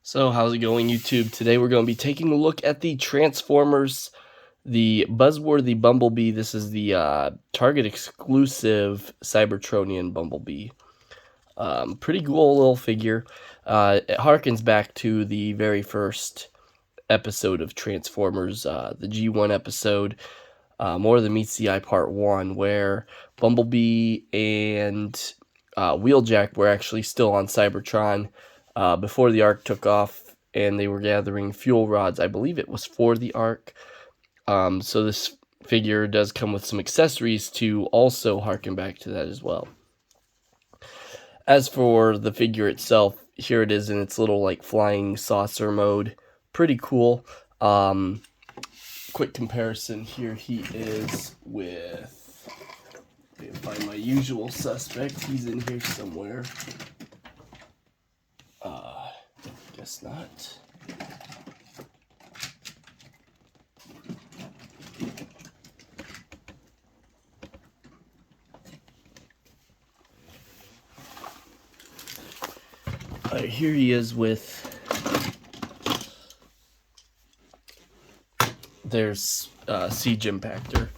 So how's it going, YouTube? Today we're going to be taking a look at the Transformers, the Buzzworthy Bumblebee. This is the Target exclusive Cybertronian Bumblebee. Pretty cool little figure. It harkens back to the very first episode of Transformers, the G1 episode, More Than Meets the Eye Part 1, where Bumblebee and Wheeljack were actually still on Cybertron before the Ark took off, and they were gathering fuel rods. I believe it was for the Ark. So this figure does come with some accessories to also harken back to that as well. As for the figure itself, here it is in its little like flying saucer mode. Pretty cool. Quick comparison, here he is with, let me find my usual suspect. He's in here somewhere. Guess not. Here he is with, there's Siege Impactor,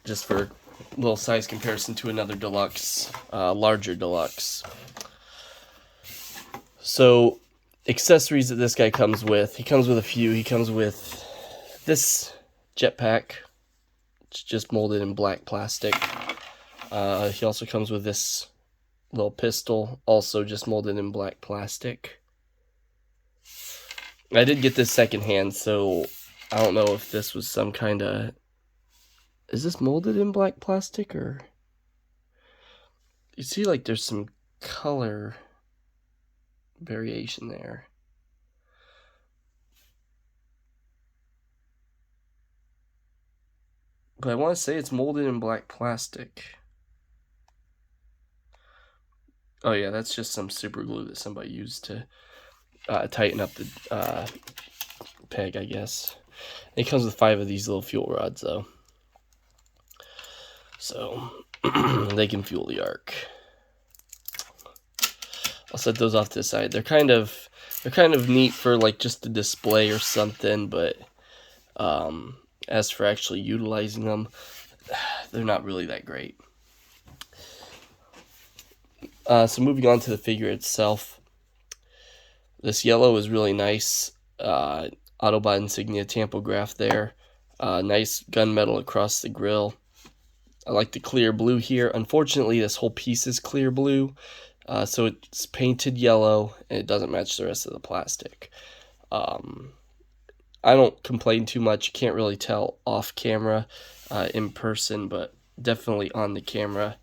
just for a little size comparison to another deluxe, larger deluxe. So, accessories that this guy comes with, he comes with a few. He comes with this jetpack, it's just molded in black plastic. He also comes with this little pistol, also just molded in black plastic. I did get this secondhand, so I don't know if this was some kind of... Is this molded in black plastic, or... You see, like, there's some color variation there. But I want to say it's molded in black plastic. Oh yeah, that's just some super glue that somebody used to tighten up the peg, I guess. It comes with 5 of these little fuel rods, though, so they can fuel the Ark. I'll set those off to the side. They're kind of neat for like just a display or something, but as for actually utilizing them, they're not really that great. So moving on to the figure itself, this yellow is really nice. Autobot insignia tampograph there. Nice gunmetal across the grill. I like the clear blue here. Unfortunately, this whole piece is clear blue, so it's painted yellow, and it doesn't match the rest of the plastic. I don't complain too much. You can't really tell off camera, in person, but definitely on the camera,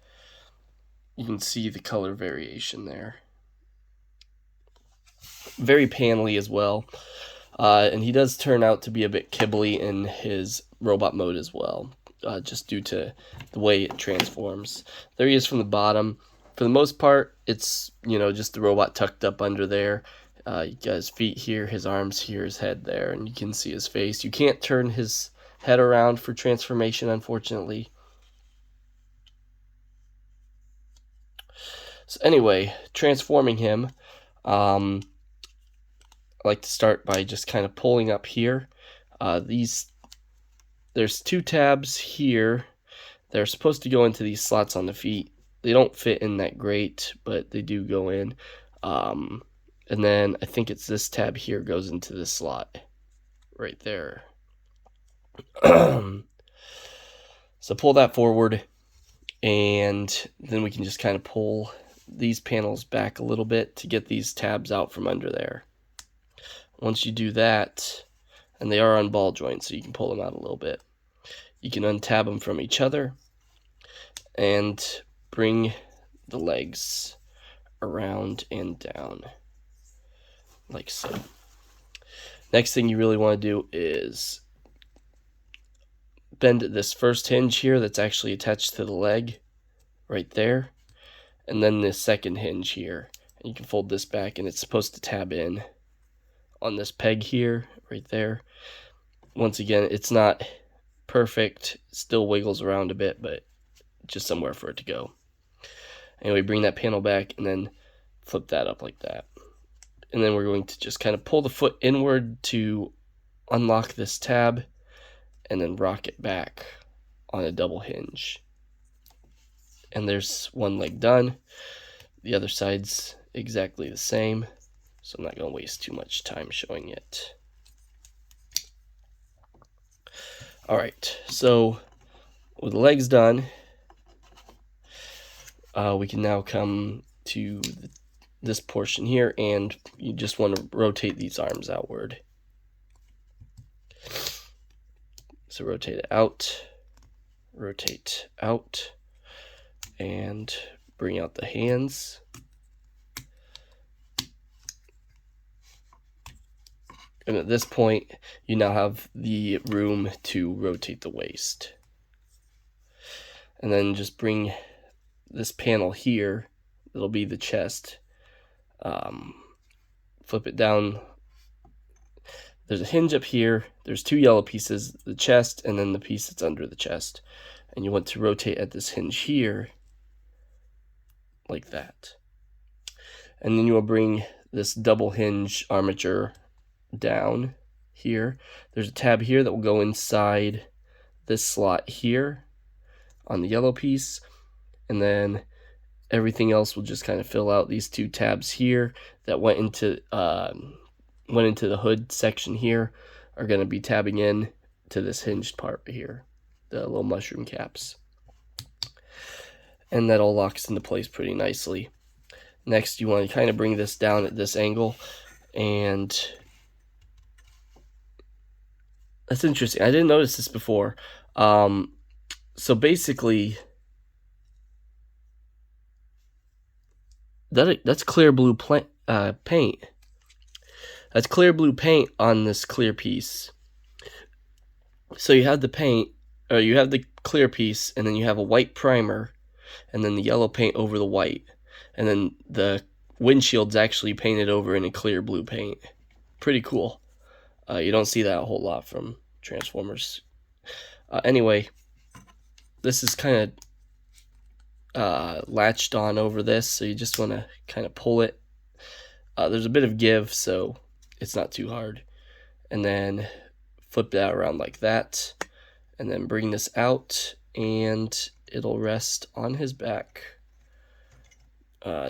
you can see the color variation there. Very panely as well. And he does turn out to be a bit kibbly in his robot mode as well, just due to the way it transforms. There he is from the bottom. For the most part, it's, you know, just the robot tucked up under there. You got his feet here, his arms here, his head there, and you can see his face. You can't turn his head around for transformation, unfortunately. So anyway, transforming him, I like to start by just kind of pulling up here. There's 2 tabs here. They're supposed to go into these slots on the feet. They don't fit in that great, but they do go in. And then I think it's this tab here goes into this slot right there. So pull that forward, and then we can just kind of pull these panels back a little bit to get these tabs out from under there. Once you do that, and they are on ball joints, so you can pull them out a little bit, you can untab them from each other and bring the legs around and down, like so. Next thing you really want to do is bend this first hinge here that's actually attached to the leg, right there, and then this second hinge here. And you can fold this back, and it's supposed to tab in on this peg here, right there. Once again, it's not perfect, it still wiggles around a bit, but just somewhere for it to go. Anyway, bring that panel back and then flip that up like that. And then we're going to just kind of pull the foot inward to unlock this tab, and then rock it back on a double hinge. And there's one leg done. The other side's exactly the same, so I'm not going to waste too much time showing it. Alright, so with the legs done, we can now come to this portion here, and you just want to rotate these arms outward. So rotate it out, and bring out the hands. And at this point, you now have the room to rotate the waist. And then just bring this panel here, it'll be the chest, flip it down. There's a hinge up here, there's two yellow pieces, the chest and then the piece that's under the chest. And you want to rotate at this hinge here, like that. And then you will bring this double hinge armature down here. There's a tab here that will go inside this slot here on the yellow piece, and then everything else will just kind of fill out these two tabs here that went into the hood section here are going to be tabbing in to this hinged part right here, the little mushroom caps. And that all locks into place pretty nicely. Next, you want to kind of bring this down at this angle, and that's interesting. I didn't notice this before. So basically, that's clear blue paint. That's clear blue paint on this clear piece. So you have the paint, or you have the clear piece, and then you have a white primer, and then the yellow paint over the white, and then the windshield's actually painted over in a clear blue paint. Pretty cool. You don't see that a whole lot from Transformers. Anyway, this is kind of latched on over this, so you just want to kind of pull it. There's a bit of give, so it's not too hard. And then flip that around like that, and then bring this out, and it'll rest on his back,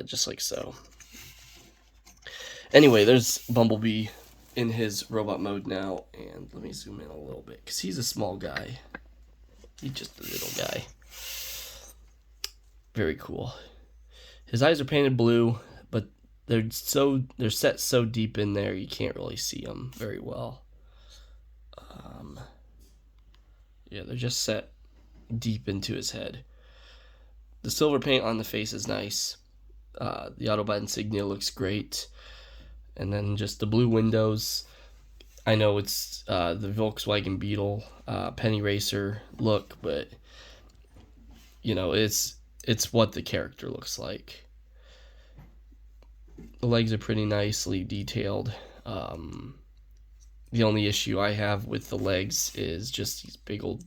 just like so. Anyway, there's Bumblebee in his robot mode now, and let me zoom in a little bit, because he's a small guy. He's just a little guy. Very cool. His eyes are painted blue, but they're set so deep in there you can't really see them very well. Yeah, they're just set deep into his head. The silver paint on the face is nice. The Autobot insignia looks great. And then just the blue windows. I know it's the Volkswagen Beetle Penny Racer look, but you know, it's what the character looks like. The legs are pretty nicely detailed. The only issue I have with the legs is just these big old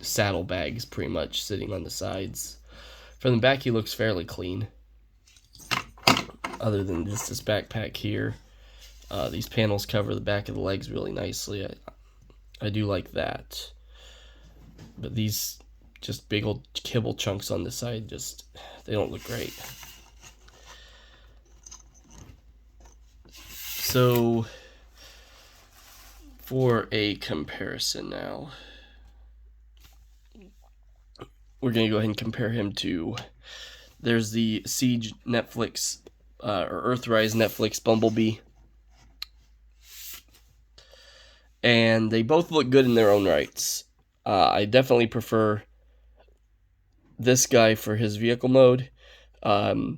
saddlebags pretty much sitting on the sides. From the back, he looks fairly clean. Other than just this backpack here. These panels cover the back of the legs really nicely. I do like that. But these just big old kibble chunks on the side, they don't look great. So, for a comparison now, we're going to go ahead and compare him to, there's the Siege Netflix, or Earthrise Netflix Bumblebee. And they both look good in their own rights. I definitely prefer this guy for his vehicle mode. But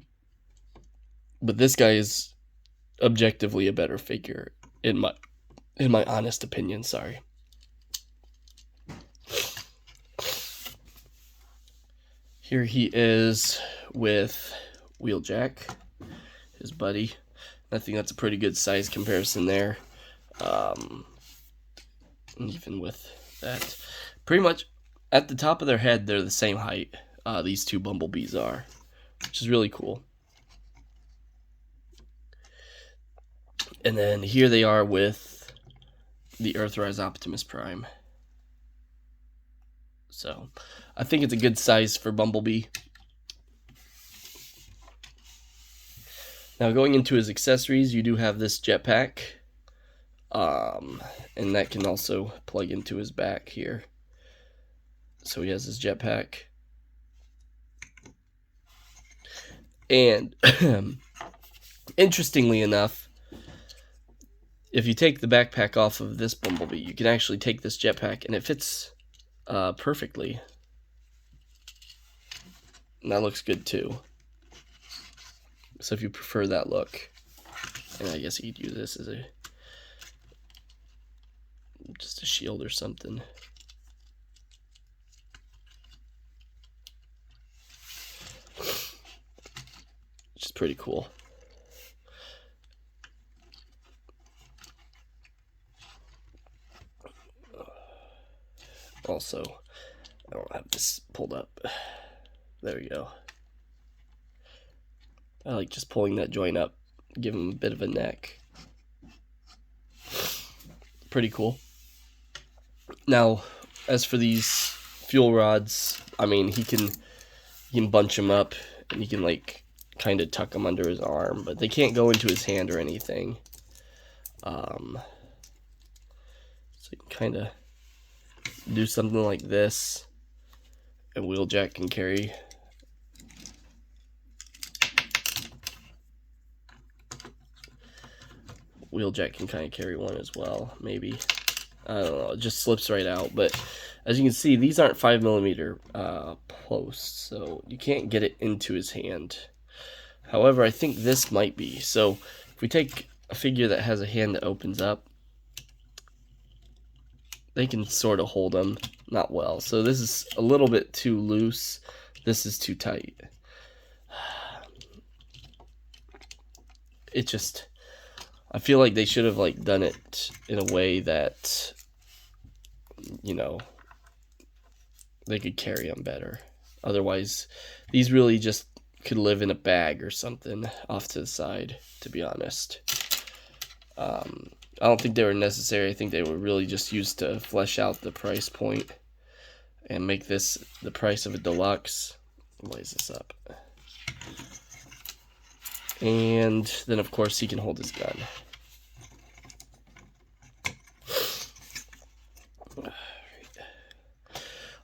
this guy is objectively a better figure, in my honest opinion, sorry. Here he is with Wheeljack, his buddy. I think that's a pretty good size comparison there. Even with that, pretty much at the top of their head, they're the same height. These two Bumblebees are, which is really cool. And then here they are with the Earthrise Optimus Prime. So I think it's a good size for Bumblebee. Now going into his accessories, you do have this jetpack. And that can also plug into his back here. So he has his jetpack. And interestingly enough, if you take the backpack off of this Bumblebee, you can actually take this jetpack and it fits perfectly. And that looks good too. So if you prefer that look, and I guess you'd use this as just a shield or something. Which is pretty cool. Also, I don't have this pulled up. There we go. I like just pulling that joint up, give him a bit of a neck. Pretty cool. Now, as for these fuel rods, I mean, he can bunch them up, and he can like kind of tuck them under his arm, but they can't go into his hand or anything. So you can kind of do something like this, and Wheeljack can carry. Wheeljack can kind of carry one as well, maybe. I don't know, it just slips right out. But as you can see, these aren't 5mm posts, so you can't get it into his hand. However, I think this might be. So if we take a figure that has a hand that opens up, they can sort of hold them, not well. So this is a little bit too loose. This is too tight. It just, I feel like they should have like done it in a way that, you know, they could carry them better. Otherwise, these really just could live in a bag or something off to the side, to be honest. I don't think they were necessary. I think they were really just used to flesh out the price point and make this the price of a deluxe. Blaze this up. And then, of course, he can hold his gun.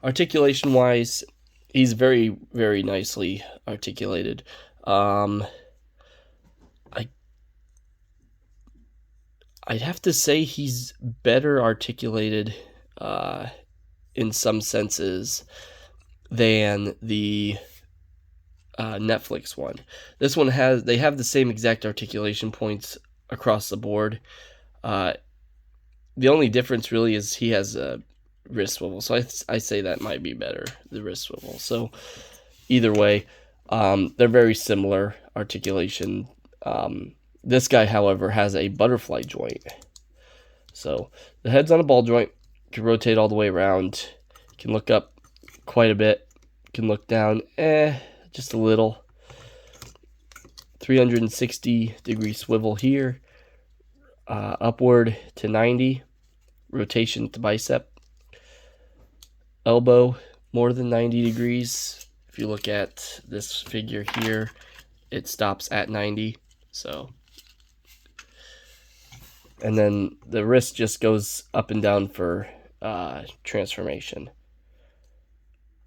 Articulation-wise, he's very, very nicely articulated. I'd have to say he's better articulated in some senses than the Netflix one. This one they have the same exact articulation points across the board. The only difference really is he has a wrist swivel, so I say that might be better, the wrist swivel. So either way, they're very similar articulation. This guy, however, has a butterfly joint. So the head's on a ball joint, can rotate all the way around, can look up quite a bit, can look down just a little. 360-degree swivel here, upward to 90, rotation to bicep, elbow more than 90 degrees. If you look at this figure here, it stops at 90. So, and then the wrist just goes up and down for transformation.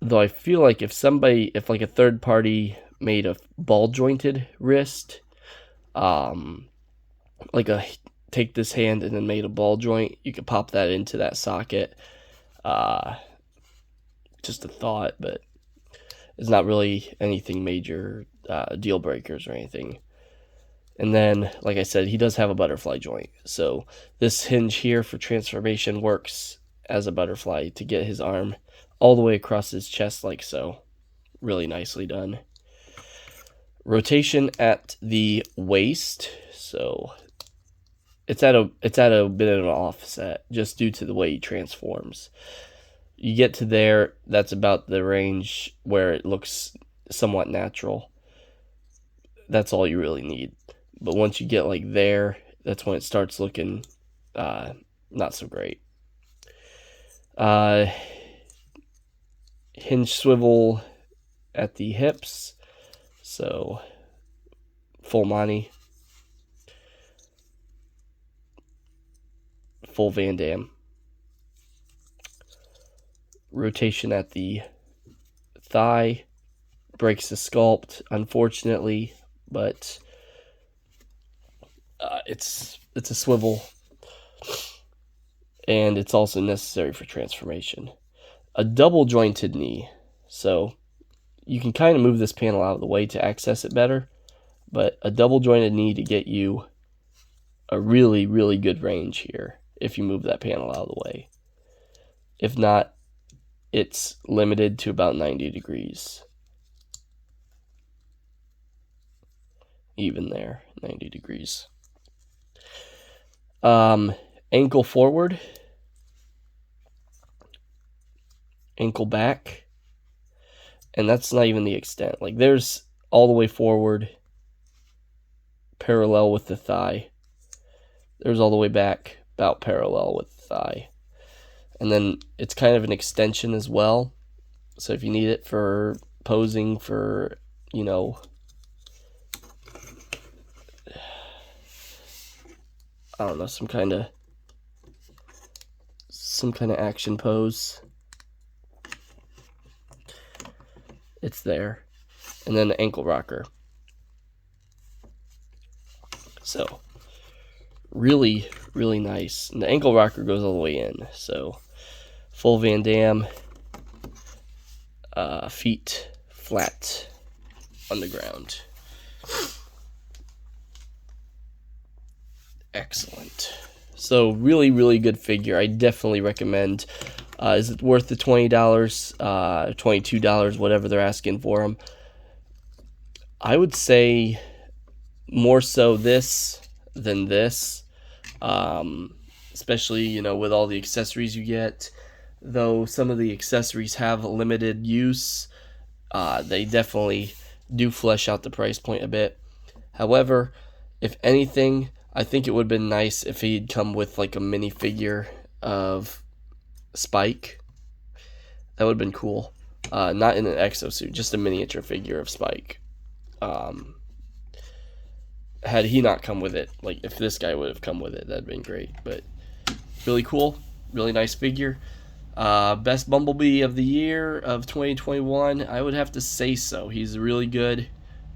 Though I feel like if like a third party made a ball jointed wrist, take this hand and then made a ball joint, you could pop that into that socket. Just a thought, but it's not really anything major deal breakers or anything. And then, like I said, he does have a butterfly joint. So this hinge here for transformation works as a butterfly to get his arm all the way across his chest like so. Really nicely done. Rotation at the waist. So it's at a bit of an offset just due to the way he transforms. You get to there, that's about the range where it looks somewhat natural. That's all you really need. But once you get like there, that's when it starts looking not so great. Hinge swivel at the hips, so full Monty, full Van Damme. Rotation at the thigh, breaks the sculpt, unfortunately, but it's a swivel, and it's also necessary for transformation. A double jointed knee, so you can kind of move this panel out of the way to access it better, but a double jointed knee to get you a really, really good range here if you move that panel out of the way. If not, it's limited to about 90 degrees. Even there, 90 degrees. Ankle forward, ankle back, and that's not even the extent. Like, there's all the way forward, parallel with the thigh. There's all the way back, about parallel with the thigh. And then it's kind of an extension as well. So if you need it for posing for, you know, I don't know, some kind of action pose, it's there. And then the ankle rocker. So really, really nice. And the ankle rocker goes all the way in. So full Van Damme, feet flat on the ground. Excellent. So really, really good figure. I definitely recommend. Is it worth the $20, $22, whatever they're asking for them? I would say more so this than this, especially, you know, with all the accessories you get. Though some of the accessories have limited use, they definitely do flesh out the price point a bit. However, if anything, I think it would have been nice if he'd come with like a minifigure of Spike. That would have been cool. Not in an exosuit, just a miniature figure of Spike. Had he not come with it, like if this guy would have come with it, that'd been great. But really cool, really nice figure. Best Bumblebee of the year of 2021, I would have to say so. He's really good,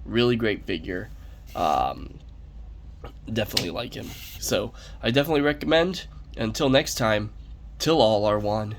really great figure. Definitely like him. So I definitely recommend. Until next time, till all are one.